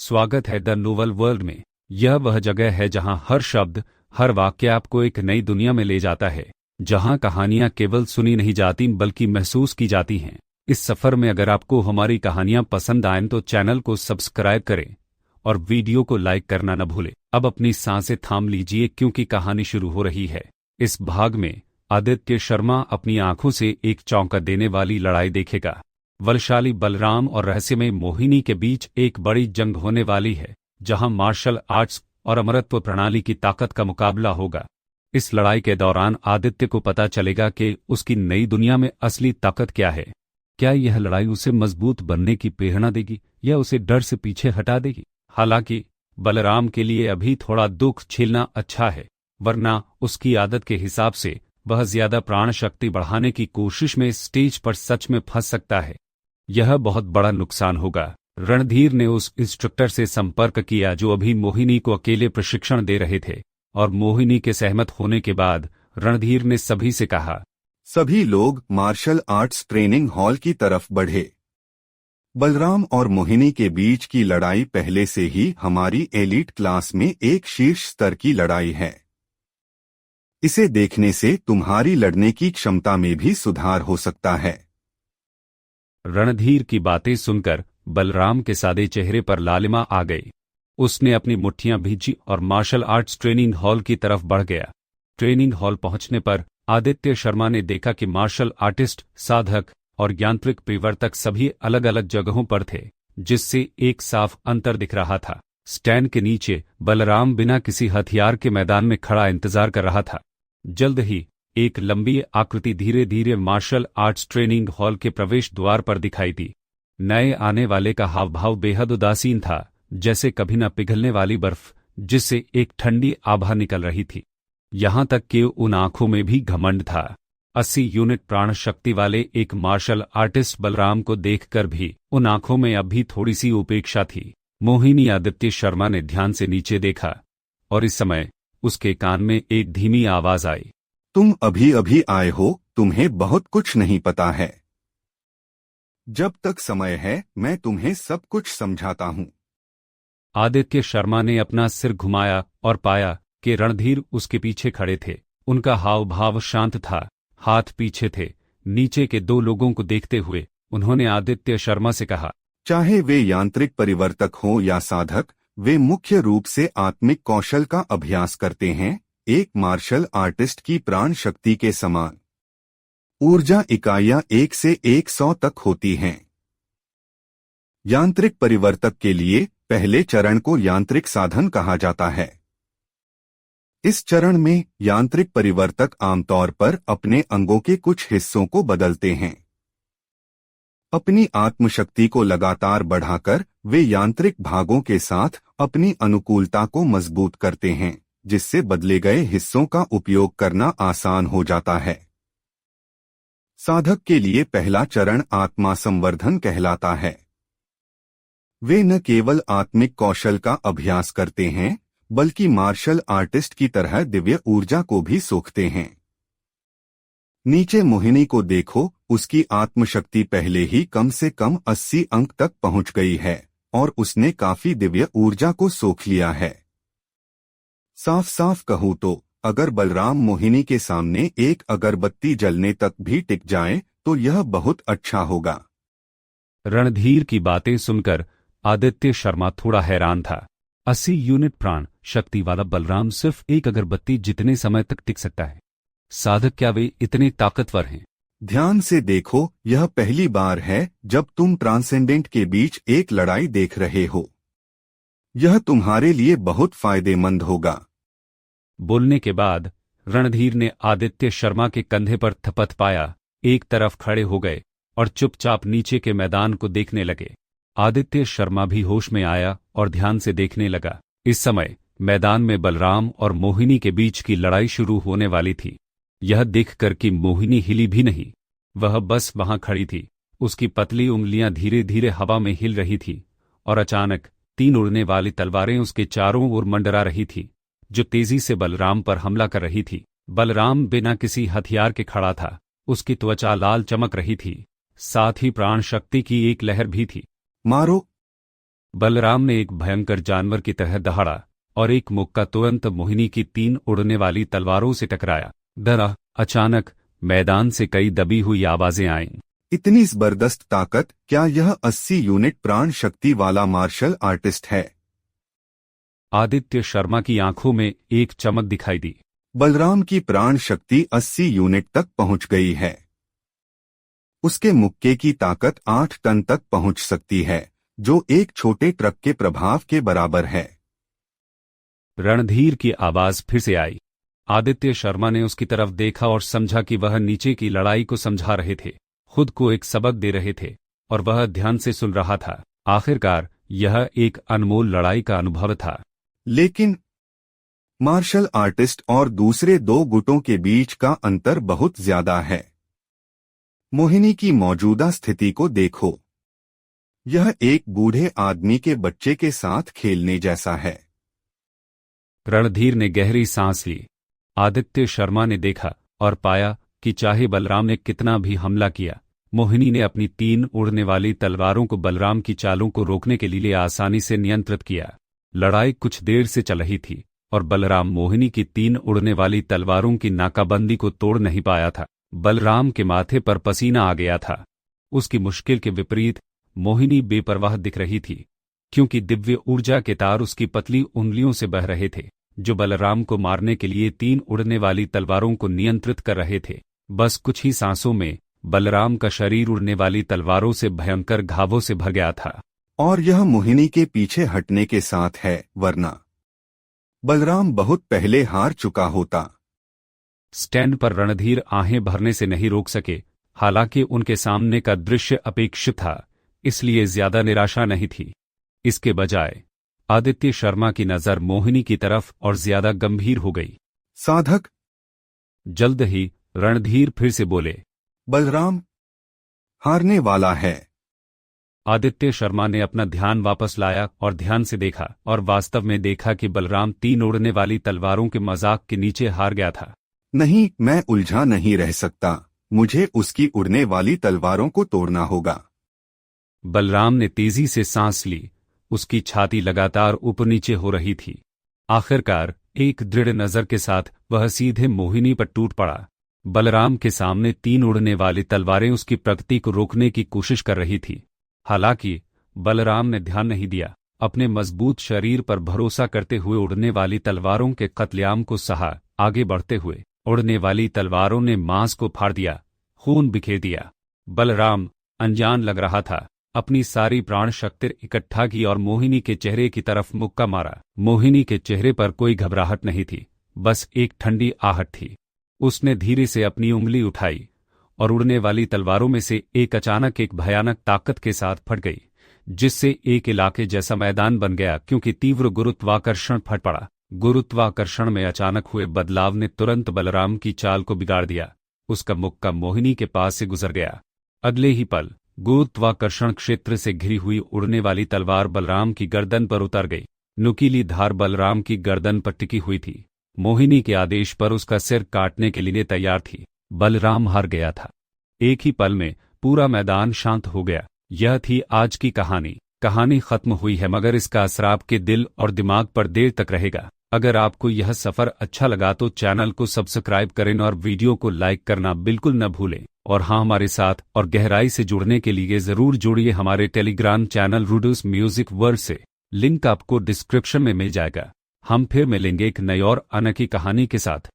स्वागत है the novel world में। यह वह जगह है जहां हर शब्द, हर वाक्य आपको एक नई दुनिया में ले जाता है, जहां कहानियां केवल सुनी नहीं जाती बल्कि महसूस की जाती हैं। इस सफर में अगर आपको हमारी कहानियां पसंद आएं तो चैनल को सब्सक्राइब करें और वीडियो को लाइक करना न भूलें। अब अपनी सांसें थाम लीजिए क्योंकि कहानी शुरू हो रही है। इस भाग में आदित्य शर्मा अपनी आंखों से एक चौंका देने वाली लड़ाई देखेगा। बलशाली बलराम और रहस्यमय मोहिनी के बीच एक बड़ी जंग होने वाली है, जहां मार्शल आर्ट्स और अमरत्व प्रणाली की ताकत का मुकाबला होगा। इस लड़ाई के दौरान आदित्य को पता चलेगा कि उसकी नई दुनिया में असली ताकत क्या है। क्या यह लड़ाई उसे मजबूत बनने की प्रेरणा देगी या उसे डर से पीछे हटा देगी? हालांकि बलराम के लिए अभी थोड़ा दुख झेलना अच्छा है, वरना उसकी आदत के हिसाब से वह ज्यादा प्राण शक्ति बढ़ाने की कोशिश में स्टेज पर सच में फंस सकता है। यह बहुत बड़ा नुकसान होगा। रणधीर ने उस इंस्ट्रक्टर से संपर्क किया जो अभी मोहिनी को अकेले प्रशिक्षण दे रहे थे, और मोहिनी के सहमत होने के बाद रणधीर ने सभी से कहा, सभी लोग मार्शल आर्ट्स ट्रेनिंग हॉल की तरफ बढ़े। बलराम और मोहिनी के बीच की लड़ाई पहले से ही हमारी एलीट क्लास में एक शीर्ष स्तर की लड़ाई है। इसे देखने से तुम्हारी लड़ने की क्षमता में भी सुधार हो सकता है। रणधीर की बातें सुनकर बलराम के सादे चेहरे पर लालिमा आ गई। उसने अपनी मुट्ठियां भींची और मार्शल आर्ट्स ट्रेनिंग हॉल की तरफ बढ़ गया। ट्रेनिंग हॉल पहुंचने पर आदित्य शर्मा ने देखा कि मार्शल आर्टिस्ट, साधक और यांत्रिक परिवर्तक सभी अलग अलग जगहों पर थे, जिससे एक साफ अंतर दिख रहा था। स्टैंड के नीचे बलराम बिना किसी हथियार के मैदान में खड़ा इंतजार कर रहा था। जल्द ही एक लंबी आकृति धीरे धीरे मार्शल आर्ट्स ट्रेनिंग हॉल के प्रवेश द्वार पर दिखाई दी। नए आने वाले का हाव भाव बेहद उदासीन था, जैसे कभी न पिघलने वाली बर्फ जिससे एक ठंडी आभा निकल रही थी। यहां तक कि उन आंखों में भी घमंड था। 80 यूनिट प्राण शक्ति वाले एक मार्शल आर्टिस्ट बलराम को देखकर भी उन आंखों में अब भी थोड़ी सी उपेक्षा थी। मोहिनी आदित्य शर्मा ने ध्यान से नीचे देखा और इस समय उसके कान में एक धीमी आवाज आई, तुम अभी अभी आए हो, तुम्हें बहुत कुछ नहीं पता है। जब तक समय है मैं तुम्हें सब कुछ समझाता हूँ। आदित्य शर्मा ने अपना सिर घुमाया और पाया कि रणधीर उसके पीछे खड़े थे। उनका हाव भाव शांत था, हाथ पीछे थे। नीचे के दो लोगों को देखते हुए उन्होंने आदित्य शर्मा से कहा, चाहे वे यांत्रिक परिवर्तक हों या साधक, वे मुख्य रूप से आत्मिक कौशल का अभ्यास करते हैं, एक मार्शल आर्टिस्ट की प्राण शक्ति के समान। ऊर्जा इकाइयां 1 से 100 तक होती हैं। यांत्रिक परिवर्तक के लिए पहले चरण को यांत्रिक साधन कहा जाता है। इस चरण में यांत्रिक परिवर्तक आमतौर पर अपने अंगों के कुछ हिस्सों को बदलते हैं। अपनी आत्मशक्ति को लगातार बढ़ाकर वे यांत्रिक भागों के साथ अपनी अनुकूलता को मजबूत करते हैं, जिससे बदले गए हिस्सों का उपयोग करना आसान हो जाता है। साधक के लिए पहला चरण आत्मा संवर्धन कहलाता है। वे न केवल आत्मिक कौशल का अभ्यास करते हैं, बल्कि मार्शल आर्टिस्ट की तरह दिव्य ऊर्जा को भी सोखते हैं। नीचे मोहिनी को देखो, उसकी आत्मशक्ति पहले ही कम से कम 80 अंक तक पहुंच गई है और उसने काफी दिव्य ऊर्जा को सोख लिया है। साफ साफ कहूँ तो अगर बलराम मोहिनी के सामने एक अगरबत्ती जलने तक भी टिक जाए तो यह बहुत अच्छा होगा। रणधीर की बातें सुनकर आदित्य शर्मा थोड़ा हैरान था। 80 यूनिट प्राण शक्ति वाला बलराम सिर्फ एक अगरबत्ती जितने समय तक टिक सकता है। साधक क्या वे इतने ताकतवर हैं? ध्यान से देखो, यह पहली बार है जब तुम ट्रांसेंडेंट के बीच एक लड़ाई देख रहे हो। यह तुम्हारे लिए बहुत फायदेमंद होगा। बोलने के बाद रणधीर ने आदित्य शर्मा के कंधे पर थपथ पाया, एक तरफ खड़े हो गए और चुपचाप नीचे के मैदान को देखने लगे। आदित्य शर्मा भी होश में आया और ध्यान से देखने लगा। इस समय मैदान में बलराम और मोहिनी के बीच की लड़ाई शुरू होने वाली थी। यह देखकर कि मोहिनी हिली भी नहीं, वह बस वहां खड़ी थी। उसकी पतली उंगलियां धीरे धीरे हवा में हिल रही थी और अचानक 3 उड़ने वाली तलवारें उसके चारों ओर मंडरा रही थी, जो तेजी से बलराम पर हमला कर रही थी। बलराम बिना किसी हथियार के खड़ा था, उसकी त्वचा लाल चमक रही थी, साथ ही प्राण शक्ति की एक लहर भी थी। मारो! बलराम ने एक भयंकर जानवर की तरह दहाड़ा और एक मुक्का तुरंत मोहिनी की 3 उड़ने वाली तलवारों से टकराया। दरा अचानक मैदान से कई दबी हुई आवाजें आईं। इतनी जबरदस्त ताकत, क्या यह 80 यूनिट प्राण शक्ति वाला मार्शल आर्टिस्ट है? आदित्य शर्मा की आंखों में एक चमक दिखाई दी। बलराम की प्राण शक्ति 80 यूनिट तक पहुंच गई है। उसके मुक्के की ताकत 8 टन तक पहुंच सकती है, जो एक छोटे ट्रक के प्रभाव के बराबर है। रणधीर की आवाज फिर से आई। आदित्य शर्मा ने उसकी तरफ देखा और समझा कि वह नीचे की लड़ाई को समझा रहे थे, खुद को एक सबक दे रहे थे और वह ध्यान से सुन रहा था। आखिरकार यह एक अनमोल लड़ाई का अनुभव था। लेकिन मार्शल आर्टिस्ट और दूसरे 2 गुटों के बीच का अंतर बहुत ज्यादा है। मोहिनी की मौजूदा स्थिति को देखो। यह एक बूढ़े आदमी के बच्चे के साथ खेलने जैसा है। रणधीर ने गहरी सांस ली। आदित्य शर्मा ने देखा और पाया कि चाहे बलराम ने कितना भी हमला किया, मोहिनी ने अपनी 3 उड़ने वाली तलवारों को बलराम की चालों को रोकने के लिए आसानी से नियंत्रित किया। लड़ाई कुछ देर से चल रही थी और बलराम मोहिनी की 3 उड़ने वाली तलवारों की नाकाबंदी को तोड़ नहीं पाया था। बलराम के माथे पर पसीना आ गया था। उसकी मुश्किल के विपरीत मोहिनी बेपरवाह दिख रही थी, क्योंकि दिव्य ऊर्जा के तार उसकी पतली उंगलियों से बह रहे थे, जो बलराम को मारने के लिए 3 उड़ने वाली तलवारों को नियंत्रित कर रहे थे। बस कुछ ही सांसों में बलराम का शरीर उड़ने वाली तलवारों से भयंकर घावों से भर गया था। और यह मोहिनी के पीछे हटने के साथ है, वरना बलराम बहुत पहले हार चुका होता। स्टैंड पर रणधीर आहें भरने से नहीं रोक सके। हालांकि उनके सामने का दृश्य अपेक्षित था, इसलिए ज्यादा निराशा नहीं थी। इसके बजाय आदित्य शर्मा की नजर मोहिनी की तरफ और ज्यादा गंभीर हो गई। साधक। जल्द ही रणधीर फिर से बोले, बलराम हारने वाला है। आदित्य शर्मा ने अपना ध्यान वापस लाया और ध्यान से देखा और वास्तव में देखा कि बलराम 3 उड़ने वाली तलवारों के मजाक के नीचे हार गया था। नहीं, मैं उलझा नहीं रह सकता। मुझे उसकी उड़ने वाली तलवारों को तोड़ना होगा। बलराम ने तेजी से सांस ली। उसकी छाती लगातार ऊपर नीचे हो रही थी। आखिरकार एक दृढ़ नजर के साथ वह सीधे मोहिनी पर टूट पड़ा। बलराम के सामने 3 उड़ने वाली तलवारें उसकी प्रगति को रोकने की कोशिश कर रही थी। हालांकि बलराम ने ध्यान नहीं दिया। अपने मजबूत शरीर पर भरोसा करते हुए उड़ने वाली तलवारों के कत्लेआम को सहा। आगे बढ़ते हुए उड़ने वाली तलवारों ने मांस को फाड़ दिया, खून बिखेर दिया। बलराम अनजान लग रहा था। अपनी सारी प्राण शक्ति इकट्ठा की और मोहिनी के चेहरे की तरफ मुक्का मारा। मोहिनी के चेहरे पर कोई घबराहट नहीं थी, बस एक ठंडी आहट थी। उसने धीरे से अपनी उंगली उठाई और उड़ने वाली तलवारों में से एक अचानक एक भयानक ताकत के साथ फट गई, जिससे एक इलाके जैसा मैदान बन गया, क्योंकि तीव्र गुरुत्वाकर्षण फट पड़ा। गुरुत्वाकर्षण में अचानक हुए बदलाव ने तुरंत बलराम की चाल को बिगाड़ दिया। उसका मुक्का मोहिनी के पास से गुजर गया। अगले ही पल गुरुत्वाकर्षण क्षेत्र से घिरी हुई उड़ने वाली तलवार बलराम की गर्दन पर उतर गई। नुकीली धार बलराम की गर्दन पर टिकी हुई थी। मोहिनी के आदेश पर उसका सिर काटने के लिए तैयार थी। बलराम हार गया था। एक ही पल में पूरा मैदान शांत हो गया। यह थी आज की कहानी। कहानी खत्म हुई है, मगर इसका असर आपके दिल और दिमाग पर देर तक रहेगा। अगर आपको यह सफर अच्छा लगा तो चैनल को सब्सक्राइब करें और वीडियो को लाइक करना बिल्कुल न भूलें। और हाँ, हमारे साथ और गहराई से जुड़ने के लिए जरूर जुड़िए हमारे टेलीग्राम चैनल रूडस म्यूजिक वर्ल्ड से। लिंक आपको डिस्क्रिप्शन में मिल जाएगा। हम फिर मिलेंगे एक नई और अनोखी कहानी के साथ।